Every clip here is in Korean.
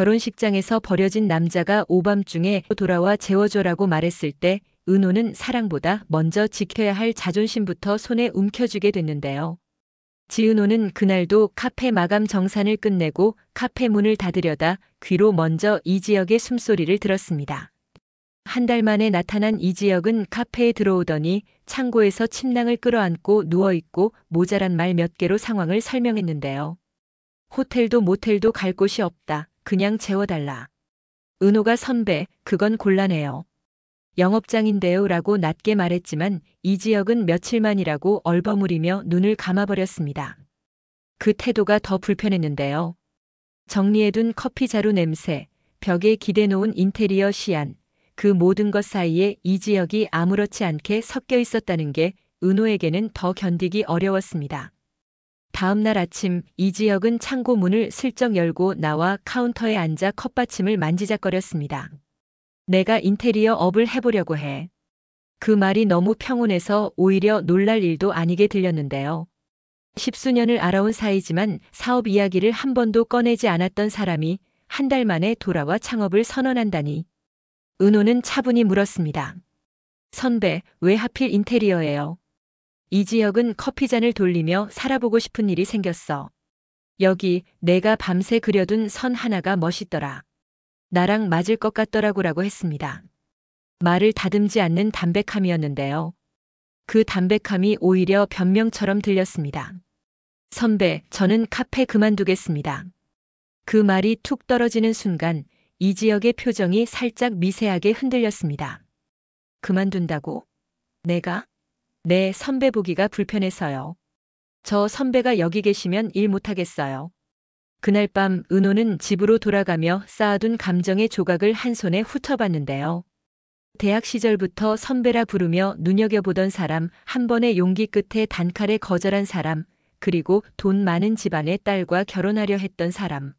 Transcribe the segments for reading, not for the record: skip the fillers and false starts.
결혼식장에서 버려진 남자가 오밤중에 돌아와 재워줘라고 말했을 때 은호는 사랑보다 먼저 지켜야 할 자존심부터 손에 움켜쥐게 됐는데요. 지은호는 그날도 카페 마감 정산을 끝내고 카페 문을 닫으려다 귀로 먼저 이지혁의 숨소리를 들었습니다. 한 달 만에 나타난 이지혁은 카페에 들어오더니 창고에서 침낭을 끌어안고 누워있고 모자란 말 몇 개로 상황을 설명했는데요. 호텔도 모텔도 갈 곳이 없다. 그냥 재워달라. 은호가 선배, 그건 곤란해요. 영업장인데요 라고 낮게 말했지만 이지혁은 며칠만이라고 얼버무리며 눈을 감아버렸습니다. 그 태도가 더 불편했는데요. 정리해둔 커피 자루 냄새, 벽에 기대놓은 인테리어 시안, 그 모든 것 사이에 이지혁이 아무렇지 않게 섞여 있었다는 게 은호에게는 더 견디기 어려웠습니다. 다음 날 아침 이지혁은 창고 문을 슬쩍 열고 나와 카운터에 앉아 컵받침을 만지작거렸습니다. 내가 인테리어 업을 해보려고 해. 그 말이 너무 평온해서 오히려 놀랄 일도 아니게 들렸는데요. 십수년을 알아온 사이지만 사업 이야기를 한 번도 꺼내지 않았던 사람이 한 달 만에 돌아와 창업을 선언한다니. 은호는 차분히 물었습니다. 선배, 왜 하필 인테리어예요? 이지혁은 커피잔을 돌리며 살아보고 싶은 일이 생겼어. 여기 내가 밤새 그려둔 선 하나가 멋있더라. 나랑 맞을 것 같더라고라고 했습니다. 말을 다듬지 않는 담백함이었는데요. 그 담백함이 오히려 변명처럼 들렸습니다. 선배, 저는 카페 그만두겠습니다. 그 말이 툭 떨어지는 순간 이지혁의 표정이 살짝 미세하게 흔들렸습니다. 그만둔다고? 내가? 네, 선배 보기가 불편해서요. 저 선배가 여기 계시면 일 못하겠어요. 그날 밤 은호는 집으로 돌아가며 쌓아둔 감정의 조각을 한 손에 훑어봤는데요. 대학 시절부터 선배라 부르며 눈여겨보던 사람, 한 번의 용기 끝에 단칼에 거절한 사람, 그리고 돈 많은 집안의 딸과 결혼하려 했던 사람.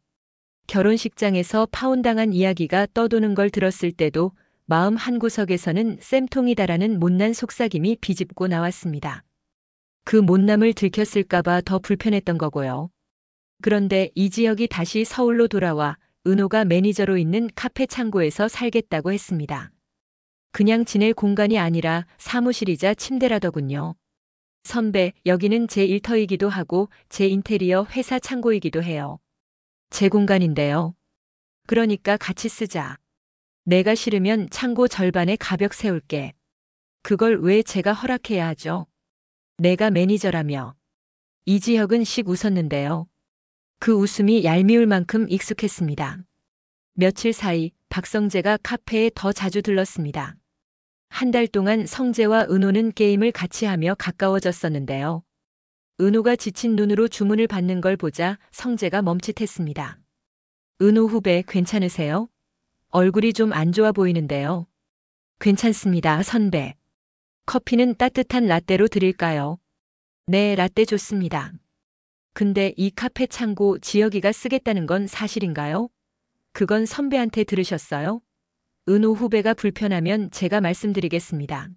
결혼식장에서 파혼당한 이야기가 떠도는 걸 들었을 때도 마음 한구석에서는 쌤통이다라는 못난 속삭임이 비집고 나왔습니다. 그 못남을 들켰을까봐 더 불편했던 거고요. 그런데 이지혁이 다시 서울로 돌아와 은호가 매니저로 있는 카페 창고에서 살겠다고 했습니다. 그냥 지낼 공간이 아니라 사무실이자 침대라더군요. 선배, 여기는 제 일터이기도 하고 제 인테리어 회사 창고이기도 해요. 제 공간인데요. 그러니까 같이 쓰자. 내가 싫으면 창고 절반에 가벽 세울게. 그걸 왜 제가 허락해야 하죠? 내가 매니저라며. 이지혁은 씩 웃었는데요. 그 웃음이 얄미울 만큼 익숙했습니다. 며칠 사이 박성재가 카페에 더 자주 들렀습니다. 한 달 동안 성재와 은호는 게임을 같이 하며 가까워졌었는데요. 은호가 지친 눈으로 주문을 받는 걸 보자 성재가 멈칫했습니다. 은호 후배 괜찮으세요? 얼굴이 좀 안 좋아 보이는데요. 괜찮습니다, 선배. 커피는 따뜻한 라떼로 드릴까요? 네, 라떼 좋습니다. 근데 이 카페 창고 지혁이가 쓰겠다는 건 사실인가요? 그건 선배한테 들으셨어요? 은호 후배가 불편하면 제가 말씀드리겠습니다.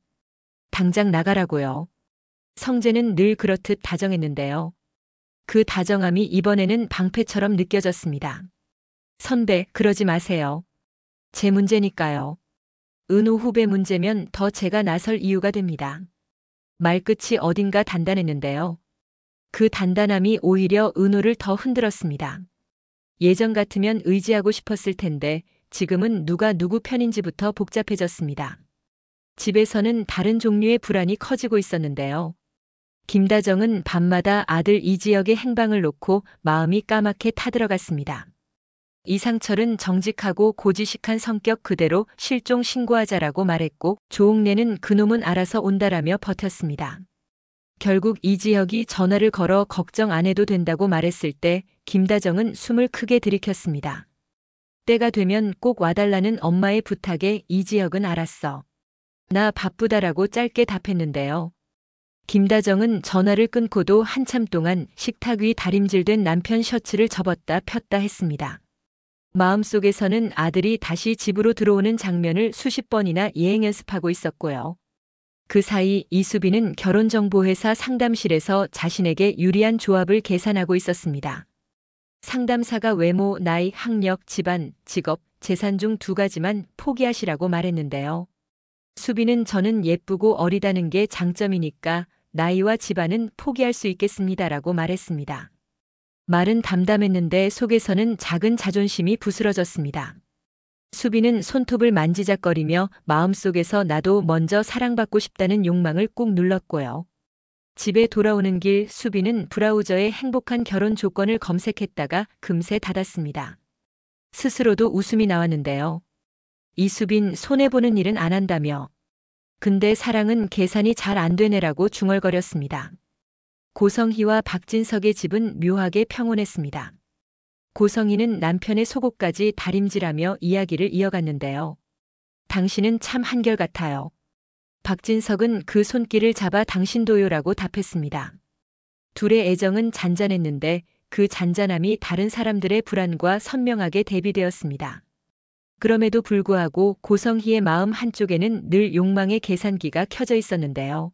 당장 나가라고요. 성재는 늘 그렇듯 다정했는데요. 그 다정함이 이번에는 방패처럼 느껴졌습니다. 선배, 그러지 마세요. 제 문제니까요. 은호 후배 문제면 더 제가 나설 이유가 됩니다. 말끝이 어딘가 단단했는데요. 그 단단함이 오히려 은호를 더 흔들었습니다. 예전 같으면 의지하고 싶었을 텐데 지금은 누가 누구 편인지부터 복잡해졌습니다. 집에서는 다른 종류의 불안이 커지고 있었는데요. 김다정은 밤마다 아들 이지혁의 행방을 놓고 마음이 까맣게 타들어갔습니다. 이상철은 정직하고 고지식한 성격 그대로 실종 신고하자라고 말했고 조옥래는 그놈은 알아서 온다라며 버텼습니다. 결국 이지혁이 전화를 걸어 걱정 안 해도 된다고 말했을 때 김다정은 숨을 크게 들이켰습니다. 때가 되면 꼭 와달라는 엄마의 부탁에 이지혁은 알았어. 나 바쁘다라고 짧게 답했는데요. 김다정은 전화를 끊고도 한참 동안 식탁 위 다림질된 남편 셔츠를 접었다 폈다 했습니다. 마음속에서는 아들이 다시 집으로 들어오는 장면을 수십 번이나 예행 연습하고 있었고요. 그 사이 이수빈은 결혼정보회사 상담실에서 자신에게 유리한 조합을 계산하고 있었습니다. 상담사가 외모, 나이, 학력, 집안, 직업, 재산 중 2가지만 포기하시라고 말했는데요. 수빈은 저는 예쁘고 어리다는 게 장점이니까 나이와 집안은 포기할 수 있겠습니다라고 말했습니다. 말은 담담했는데 속에서는 작은 자존심이 부스러졌습니다. 수빈은 손톱을 만지작거리며 마음속에서 나도 먼저 사랑받고 싶다는 욕망을 꾹 눌렀고요. 집에 돌아오는 길 수빈은 브라우저에 행복한 결혼 조건을 검색했다가 금세 닫았습니다. 스스로도 웃음이 나왔는데요. 이수빈 손해보는 일은 안 한다며. 근데 사랑은 계산이 잘 안 되네라고 중얼거렸습니다. 고성희와 박진석의 집은 묘하게 평온했습니다. 고성희는 남편의 속옷까지 다림질하며 이야기를 이어갔는데요. 당신은 참 한결같아요. 박진석은 그 손길을 잡아 당신도요라고 답했습니다. 둘의 애정은 잔잔했는데 그 잔잔함이 다른 사람들의 불안과 선명하게 대비되었습니다. 그럼에도 불구하고 고성희의 마음 한쪽에는 늘 욕망의 계산기가 켜져 있었는데요.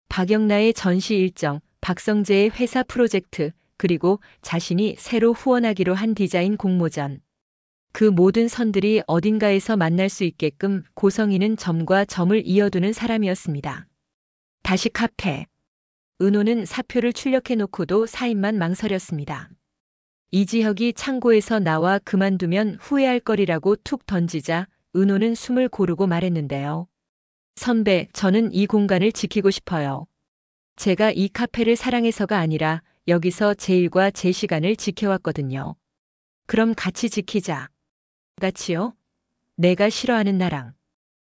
박영나의 전시 일정, 박성재의 회사 프로젝트, 그리고 자신이 새로 후원하기로 한 디자인 공모전. 그 모든 선들이 어딘가에서 만날 수 있게끔 고성희는 점과 점을 이어두는 사람이었습니다. 다시 카페. 은호는 사표를 출력해놓고도 사인만 망설였습니다. 이지혁이 창고에서 나와 그만두면 후회할 거리라고 툭 던지자 은호는 숨을 고르고 말했는데요. 선배, 저는 이 공간을 지키고 싶어요. 제가 이 카페를 사랑해서가 아니라 여기서 제 일과 제 시간을 지켜왔거든요. 그럼 같이 지키자. 같이요? 내가 싫어하는 나랑.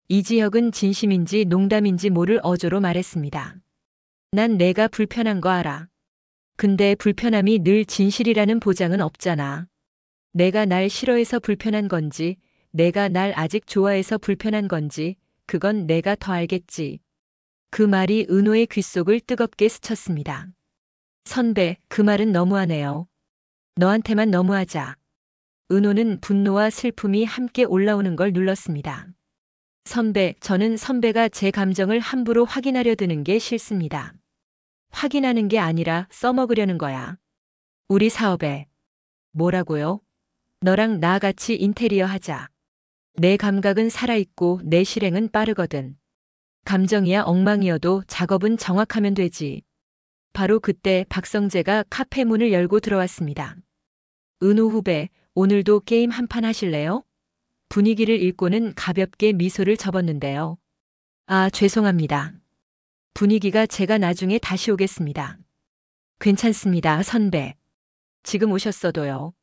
이지혁은 진심인지 농담인지 모를 어조로 말했습니다. 난 내가 불편한 거 알아. 근데 불편함이 늘 진실이라는 보장은 없잖아. 내가 날 싫어해서 불편한 건지, 내가 날 아직 좋아해서 불편한 건지, 그건 내가 더 알겠지. 그 말이 은호의 귓속을 뜨겁게 스쳤습니다. 선배, 그 말은 너무하네요. 너한테만 너무하자. 은호는 분노와 슬픔이 함께 올라오는 걸 눌렀습니다. 선배, 저는 선배가 제 감정을 함부로 확인하려 드는 게 싫습니다. 확인하는 게 아니라 써먹으려는 거야. 우리 사업에. 뭐라고요? 너랑 나 같이 인테리어 하자. 내 감각은 살아있고 내 실행은 빠르거든. 감정이야 엉망이어도 작업은 정확하면 되지. 바로 그때 박성재가 카페 문을 열고 들어왔습니다. 은호 후배, 오늘도 게임 한 판 하실래요? 분위기를 읽고는 가볍게 미소를 접었는데요. 아, 죄송합니다. 분위기가 제가 나중에 다시 오겠습니다. 괜찮습니다, 선배. 지금 오셨어도요.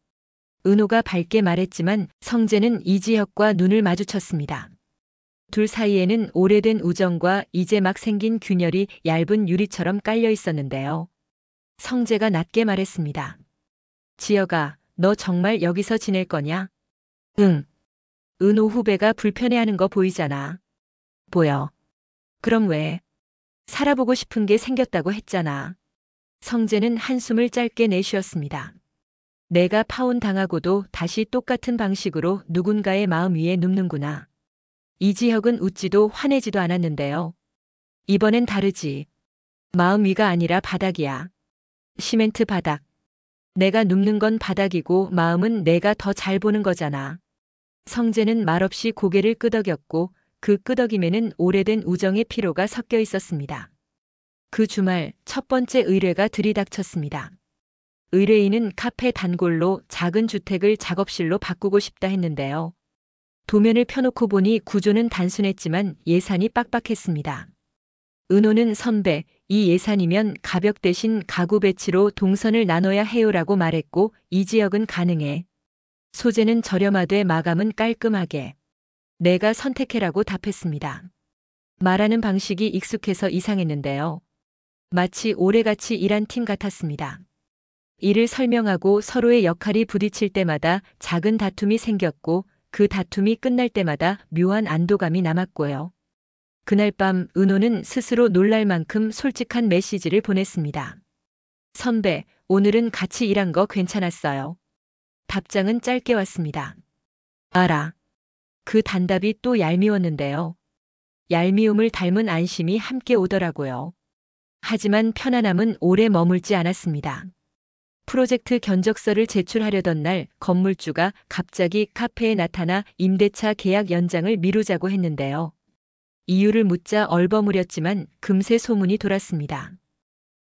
은호가 밝게 말했지만 성재는 이지혁과 눈을 마주쳤습니다. 둘 사이에는 오래된 우정과 이제 막 생긴 균열이 얇은 유리처럼 깔려 있었는데요. 성재가 낮게 말했습니다. 지혁아, 너 정말 여기서 지낼 거냐? 응. 은호 후배가 불편해하는 거 보이잖아. 보여. 그럼 왜? 살아보고 싶은 게 생겼다고 했잖아. 성재는 한숨을 짧게 내쉬었습니다. 내가 파혼당하고도 다시 똑같은 방식으로 누군가의 마음 위에 눕는구나. 이지혁은 웃지도 화내지도 않았는데요. 이번엔 다르지. 마음 위가 아니라 바닥이야. 시멘트 바닥. 내가 눕는 건 바닥이고 마음은 내가 더 잘 보는 거잖아. 성재는 말없이 고개를 끄덕였고 그 끄덕임에는 오래된 우정의 피로가 섞여 있었습니다. 그 주말 첫 번째 의뢰가 들이닥쳤습니다. 의뢰인은 카페 단골로 작은 주택을 작업실로 바꾸고 싶다 했는데요. 도면을 펴놓고 보니 구조는 단순했지만 예산이 빡빡했습니다. 은호는 선배, 이 예산이면 가벽 대신 가구 배치로 동선을 나눠야 해요라고 말했고 이지혁은 가능해. 소재는 저렴하되 마감은 깔끔하게. 내가 선택해라고 답했습니다. 말하는 방식이 익숙해서 이상했는데요. 마치 오래같이 일한 팀 같았습니다. 일을 설명하고 서로의 역할이 부딪힐 때마다 작은 다툼이 생겼고 그 다툼이 끝날 때마다 묘한 안도감이 남았고요. 그날 밤 은호는 스스로 놀랄 만큼 솔직한 메시지를 보냈습니다. 선배, 오늘은 같이 일한 거 괜찮았어요. 답장은 짧게 왔습니다. 알아. 그 단답이 또 얄미웠는데요. 얄미움을 닮은 안심이 함께 오더라고요. 하지만 편안함은 오래 머물지 않았습니다. 프로젝트 견적서를 제출하려던 날 건물주가 갑자기 카페에 나타나 임대차 계약 연장을 미루자고 했는데요. 이유를 묻자 얼버무렸지만 금세 소문이 돌았습니다.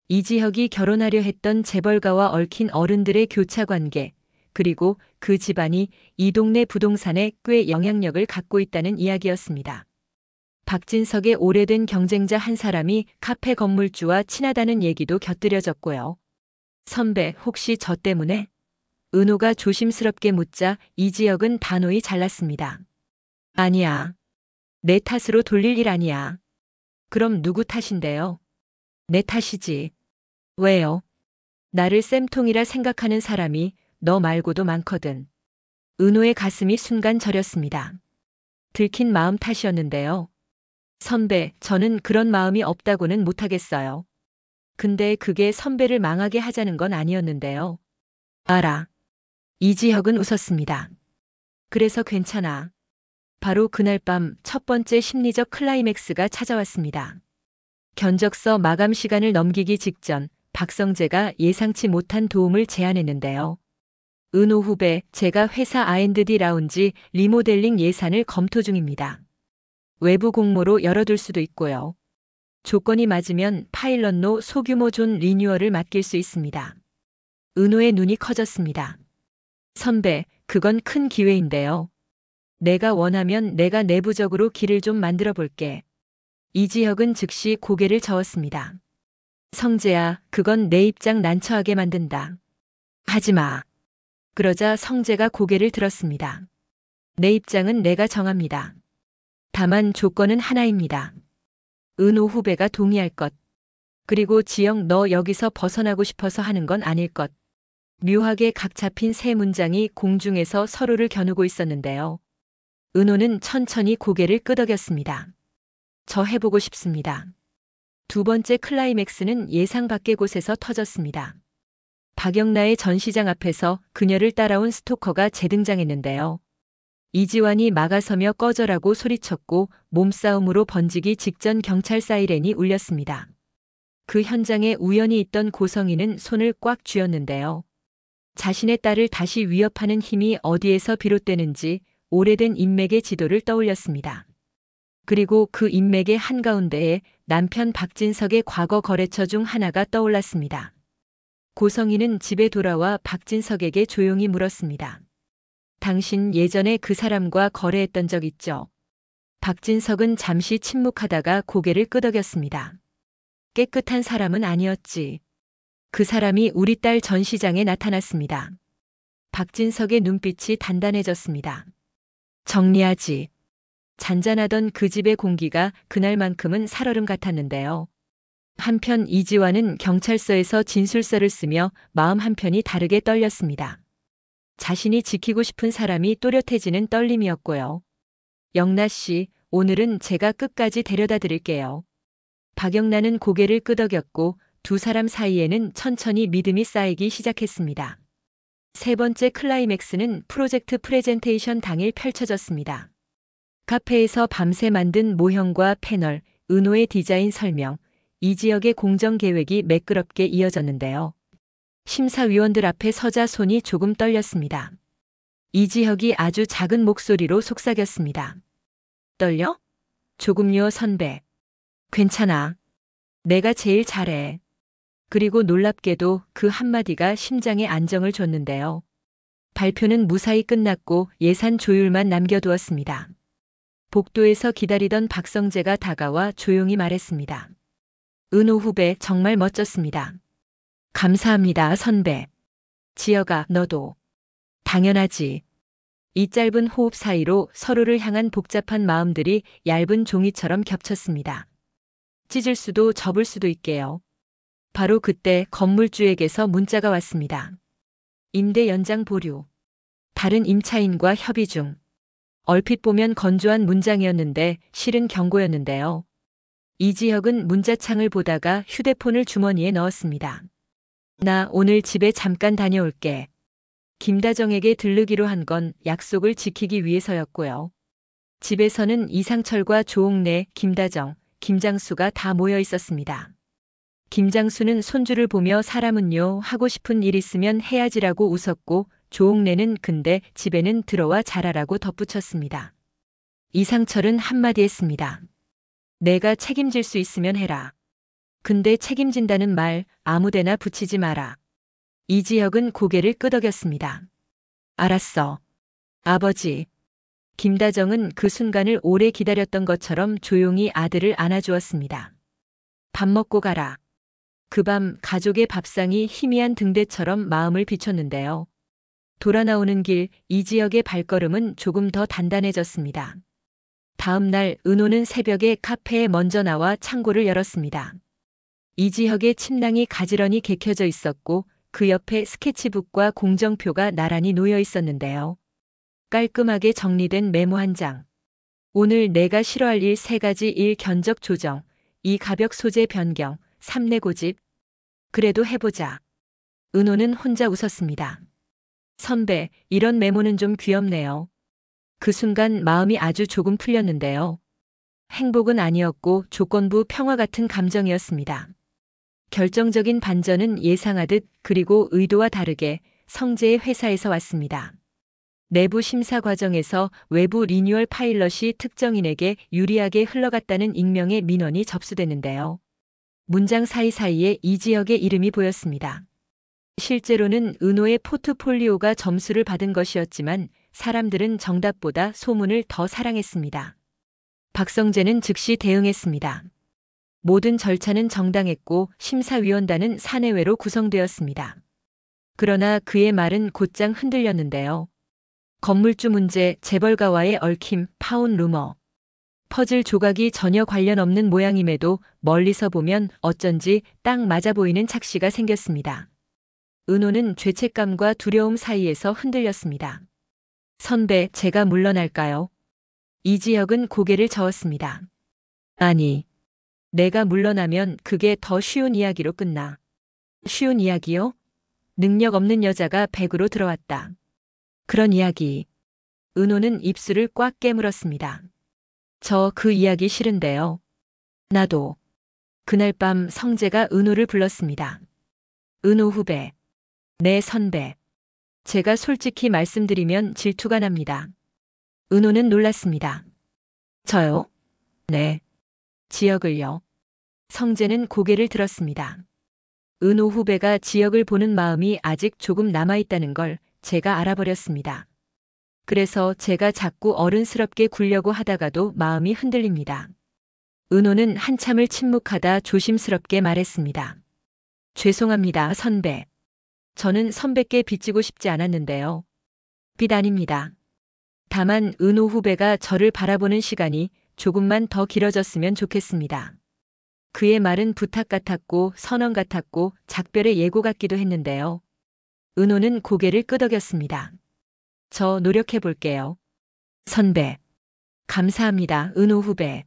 이지혁이 결혼하려 했던 재벌가와 얽힌 어른들의 교차 관계, 그리고 그 집안이 이 동네 부동산에 꽤 영향력을 갖고 있다는 이야기였습니다. 박진석의 오래된 경쟁자 한 사람이 카페 건물주와 친하다는 얘기도 곁들여졌고요. 선배, 혹시 저 때문에? 은호가 조심스럽게 묻자 이지혁은 단호히 잘랐습니다. 아니야. 내 탓으로 돌릴 일 아니야. 그럼 누구 탓인데요? 내 탓이지. 왜요? 나를 쌤통이라 생각하는 사람이 너 말고도 많거든. 은호의 가슴이 순간 저렸습니다. 들킨 마음 탓이었는데요. 선배, 저는 그런 마음이 없다고는 못하겠어요. 근데 그게 선배를 망하게 하자는 건 아니었는데요. 알아. 이지혁은 웃었습니다. 그래서 괜찮아. 바로 그날 밤 첫 번째 심리적 클라이맥스가 찾아왔습니다. 견적서 마감 시간을 넘기기 직전 박성재가 예상치 못한 도움을 제안했는데요. 은호 후배, 제가 회사 R&D 라운지 리모델링 예산을 검토 중입니다. 외부 공모로 열어둘 수도 있고요. 조건이 맞으면 파일럿로 소규모 존 리뉴얼을 맡길 수 있습니다. 은호의 눈이 커졌습니다. 선배, 그건 큰 기회인데요. 내가 원하면 내가 내부적으로 길을 좀 만들어 볼게. 이지혁은 즉시 고개를 저었습니다. 성재야, 그건 내 입장 난처하게 만든다. 하지마. 그러자 성재가 고개를 들었습니다. 내 입장은 내가 정합니다. 다만 조건은 하나입니다. 은호 후배가 동의할 것. 그리고 지영, 너 여기서 벗어나고 싶어서 하는 건 아닐 것. 묘하게 각 잡힌 세 문장이 공중에서 서로를 겨누고 있었는데요. 은호는 천천히 고개를 끄덕였습니다. 저 해보고 싶습니다. 두 번째 클라이맥스는 예상 밖의 곳에서 터졌습니다. 박영나의 전시장 앞에서 그녀를 따라온 스토커가 재등장했는데요. 이지환이 막아서며 꺼져라고 소리쳤고 몸싸움으로 번지기 직전 경찰 사이렌이 울렸습니다. 그 현장에 우연히 있던 고성희는 손을 꽉 쥐었는데요. 자신의 딸을 다시 위협하는 힘이 어디에서 비롯되는지 오래된 인맥의 지도를 떠올렸습니다. 그리고 그 인맥의 한가운데에 남편 박진석의 과거 거래처 중 하나가 떠올랐습니다. 고성희는 집에 돌아와 박진석에게 조용히 물었습니다. 당신 예전에 그 사람과 거래했던 적 있죠? 박진석은 잠시 침묵하다가 고개를 끄덕였습니다. 깨끗한 사람은 아니었지. 그 사람이 우리 딸 전시장에 나타났습니다. 박진석의 눈빛이 단단해졌습니다. 정리하지. 잔잔하던 그 집의 공기가 그날만큼은 살얼음 같았는데요. 한편 이지환은 경찰서에서 진술서를 쓰며 마음 한편이 다르게 떨렸습니다. 자신이 지키고 싶은 사람이 또렷해지는 떨림이었고요. 영나 씨, 오늘은 제가 끝까지 데려다 드릴게요. 박영란은 고개를 끄덕였고 두 사람 사이에는 천천히 믿음이 쌓이기 시작했습니다. 세 번째 클라이맥스는 프로젝트 프레젠테이션 당일 펼쳐졌습니다. 카페에서 밤새 만든 모형과 패널, 은호의 디자인 설명, 이지혁의 공정 계획이 매끄럽게 이어졌는데요. 심사위원들 앞에 서자 손이 조금 떨렸습니다. 이지혁이 아주 작은 목소리로 속삭였습니다. 떨려? 조금요, 선배. 괜찮아. 내가 제일 잘해. 그리고 놀랍게도 그 한마디가 심장에 안정을 줬는데요. 발표는 무사히 끝났고 예산 조율만 남겨두었습니다. 복도에서 기다리던 박성재가 다가와 조용히 말했습니다. 은호 후배 정말 멋졌습니다. 감사합니다, 선배. 지혁아, 너도. 당연하지. 이 짧은 호흡 사이로 서로를 향한 복잡한 마음들이 얇은 종이처럼 겹쳤습니다. 찢을 수도 접을 수도 있게요. 바로 그때 건물주에게서 문자가 왔습니다. 임대 연장 보류. 다른 임차인과 협의 중. 얼핏 보면 건조한 문장이었는데 실은 경고였는데요. 이지혁은 문자창을 보다가 휴대폰을 주머니에 넣었습니다. 나 오늘 집에 잠깐 다녀올게. 김다정에게 들르기로 한 건 약속을 지키기 위해서였고요. 집에서는 이상철과 조옥래, 김다정, 김장수가 다 모여 있었습니다. 김장수는 손주를 보며 사람은요 하고 싶은 일 있으면 해야지라고 웃었고 조옥래는 근데 집에는 들어와 잘하라고 덧붙였습니다. 이상철은 한마디 했습니다. 내가 책임질 수 있으면 해라. 근데 책임진다는 말 아무데나 붙이지 마라. 이지혁은 고개를 끄덕였습니다. 알았어. 아버지. 김다정은 그 순간을 오래 기다렸던 것처럼 조용히 아들을 안아주었습니다. 밥 먹고 가라. 그 밤 가족의 밥상이 희미한 등대처럼 마음을 비췄는데요. 돌아 나오는 길 이지혁의 발걸음은 조금 더 단단해졌습니다. 다음 날 은호는 새벽에 카페에 먼저 나와 창고를 열었습니다. 이지혁의 침낭이 가지런히 개켜져 있었고 그 옆에 스케치북과 공정표가 나란히 놓여 있었는데요. 깔끔하게 정리된 메모 한 장. 오늘 내가 싫어할 일 3가지 1 견적 조정, 2 가벽 소재 변경, 3 내고집. 그래도 해보자. 은호는 혼자 웃었습니다. 선배, 이런 메모는 좀 귀엽네요. 그 순간 마음이 아주 조금 풀렸는데요. 행복은 아니었고 조건부 평화 같은 감정이었습니다. 결정적인 반전은 예상하듯 그리고 의도와 다르게 성재의 회사에서 왔습니다. 내부 심사 과정에서 외부 리뉴얼 파일럿이 특정인에게 유리하게 흘러갔다는 익명의 민원이 접수됐는데요. 문장 사이사이에 이지혁의 이름이 보였습니다. 실제로는 은호의 포트폴리오가 점수를 받은 것이었지만 사람들은 정답보다 소문을 더 사랑했습니다. 박성재는 즉시 대응했습니다. 모든 절차는 정당했고 심사위원단은 사내외로 구성되었습니다. 그러나 그의 말은 곧장 흔들렸는데요. 건물주 문제, 재벌가와의 얽힘, 파혼 루머. 퍼즐 조각이 전혀 관련 없는 모양임에도 멀리서 보면 어쩐지 딱 맞아 보이는 착시가 생겼습니다. 은호는 죄책감과 두려움 사이에서 흔들렸습니다. 선배, 제가 물러날까요? 이지혁은 고개를 저었습니다. 아니, 내가 물러나면 그게 더 쉬운 이야기로 끝나. 쉬운 이야기요? 능력 없는 여자가 100으로 들어왔다. 그런 이야기. 은호는 입술을 꽉 깨물었습니다. 저 그 이야기 싫은데요. 나도. 그날 밤 성재가 은호를 불렀습니다. 은호 후배. 네 선배. 제가 솔직히 말씀드리면 질투가 납니다. 은호는 놀랐습니다. 저요? 네. 지역을요. 성재는 고개를 들었습니다. 은호 후배가 지역을 보는 마음이 아직 조금 남아있다는 걸 제가 알아버렸습니다. 그래서 제가 자꾸 어른스럽게 굴려고 하다가도 마음이 흔들립니다. 은호는 한참을 침묵하다 조심스럽게 말했습니다. 죄송합니다, 선배. 저는 선배께 빚지고 싶지 않았는데요. 빚 아닙니다. 다만 은호 후배가 저를 바라보는 시간이 조금만 더 길어졌으면 좋겠습니다. 그의 말은 부탁 같았고 선언 같았고 작별의 예고 같기도 했는데요. 은호는 고개를 끄덕였습니다. 저 노력해 볼게요. 선배. 감사합니다, 은호 후배.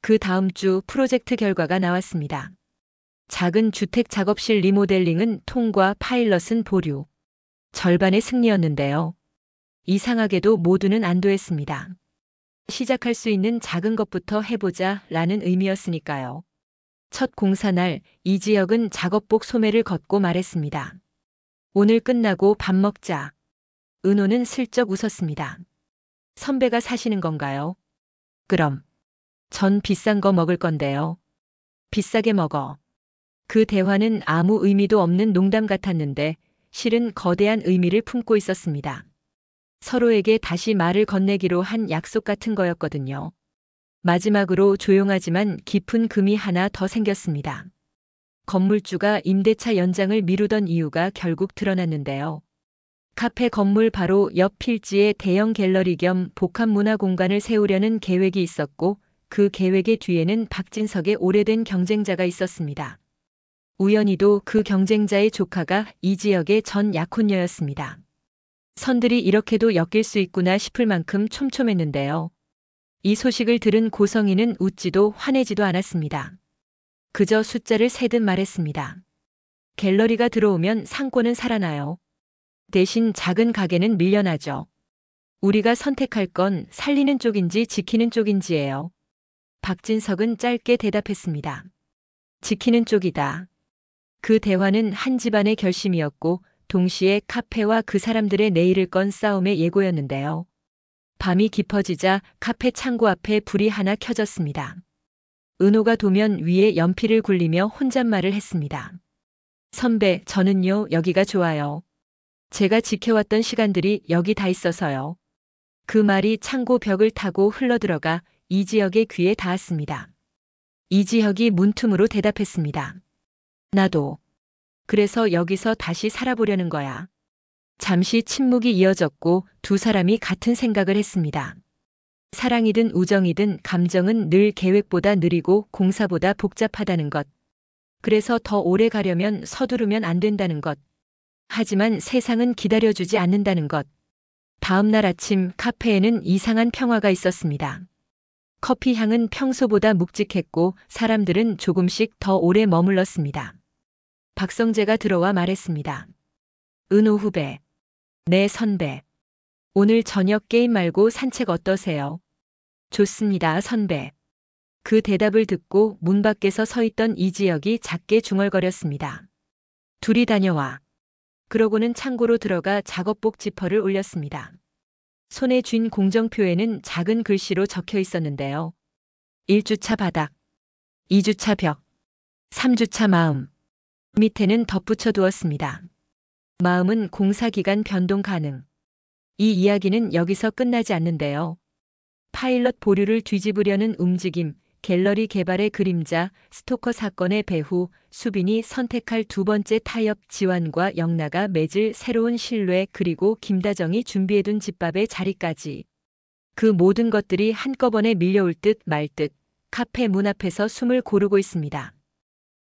그 다음 주 프로젝트 결과가 나왔습니다. 작은 주택 작업실 리모델링은 통과, 파일럿은 보류. 절반의 승리였는데요. 이상하게도 모두는 안도했습니다. 시작할 수 있는 작은 것부터 해보자 라는 의미였으니까요. 첫 공사날 이지혁은 작업복 소매를 걷고 말했습니다. 오늘 끝나고 밥 먹자. 은호는 슬쩍 웃었습니다. 선배가 사시는 건가요? 그럼. 전 비싼 거 먹을 건데요. 비싸게 먹어. 그 대화는 아무 의미도 없는 농담 같았는데 실은 거대한 의미를 품고 있었습니다. 서로에게 다시 말을 건네기로 한 약속 같은 거였거든요. 마지막으로 조용하지만 깊은 금이 하나 더 생겼습니다. 건물주가 임대차 연장을 미루던 이유가 결국 드러났는데요. 카페 건물 바로 옆 필지에 대형 갤러리 겸 복합 문화 공간을 세우려는 계획이 있었고 그 계획의 뒤에는 박진석의 오래된 경쟁자가 있었습니다. 우연히도 그 경쟁자의 조카가 이지혁의 전 약혼녀였습니다. 선들이 이렇게도 엮일 수 있구나 싶을 만큼 촘촘했는데요. 이 소식을 들은 고성이는 웃지도 화내지도 않았습니다. 그저 숫자를 세듯 말했습니다. 갤러리가 들어오면 상권은 살아나요. 대신 작은 가게는 밀려나죠. 우리가 선택할 건 살리는 쪽인지 지키는 쪽인지예요. 박진석은 짧게 대답했습니다. 지키는 쪽이다. 그 대화는 한 집안의 결심이었고 동시에 카페와 그 사람들의 내일을 건 싸움의 예고였는데요. 밤이 깊어지자 카페 창고 앞에 불이 하나 켜졌습니다. 은호가 도면 위에 연필을 굴리며 혼잣말을 했습니다. 선배, 저는요, 여기가 좋아요. 제가 지켜왔던 시간들이 여기 다 있어서요. 그 말이 창고 벽을 타고 흘러들어가 이지혁의 귀에 닿았습니다. 이지혁이 문틈으로 대답했습니다. 나도. 그래서 여기서 다시 살아보려는 거야. 잠시 침묵이 이어졌고 두 사람이 같은 생각을 했습니다. 사랑이든 우정이든 감정은 늘 계획보다 느리고 공사보다 복잡하다는 것. 그래서 더 오래 가려면 서두르면 안 된다는 것. 하지만 세상은 기다려주지 않는다는 것. 다음 날 아침 카페에는 이상한 평화가 있었습니다. 커피 향은 평소보다 묵직했고 사람들은 조금씩 더 오래 머물렀습니다. 박성재가 들어와 말했습니다. 은호 후배. 네, 선배. 오늘 저녁 게임 말고 산책 어떠세요? 좋습니다, 선배. 그 대답을 듣고 문 밖에서 서 있던 이지혁이 작게 중얼거렸습니다. 둘이 다녀와. 그러고는 창고로 들어가 작업복 지퍼를 올렸습니다. 손에 쥔 공정표에는 작은 글씨로 적혀 있었는데요. 1주차 바닥, 2주차 벽, 3주차 마음. 밑에는 덧붙여 두었습니다. 마음은 공사기간 변동 가능. 이 이야기는 여기서 끝나지 않는데요. 파일럿 보류를 뒤집으려는 움직임, 갤러리 개발의 그림자, 스토커 사건의 배후, 수빈이 선택할 두 번째 타협, 지환과 영나가 맺을 새로운 신뢰, 그리고 김다정이 준비해둔 집밥의 자리까지. 그 모든 것들이 한꺼번에 밀려올 듯 말 듯 카페 문 앞에서 숨을 고르고 있습니다.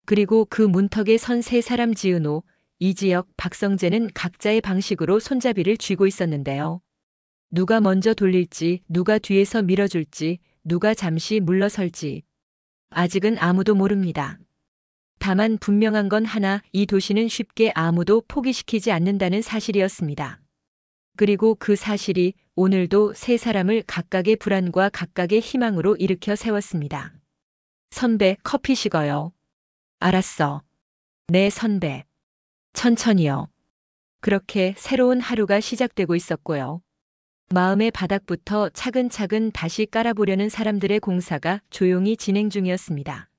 그리고 그 문턱에 선 세 사람, 지은호, 이지혁, 박성재는 각자의 방식으로 손잡이를 쥐고 있었는데요. 누가 먼저 돌릴지, 누가 뒤에서 밀어줄지, 누가 잠시 물러설지. 아직은 아무도 모릅니다. 다만 분명한 건 하나, 이 도시는 쉽게 아무도 포기시키지 않는다는 사실이었습니다. 그리고 그 사실이 오늘도 세 사람을 각각의 불안과 각각의 희망으로 일으켜 세웠습니다. 선배, 커피 식어요. 알았어. 네, 선배. 천천히요. 그렇게 새로운 하루가 시작되고 있었고요. 마음의 바닥부터 차근차근 다시 깔아보려는 사람들의 공사가 조용히 진행 중이었습니다.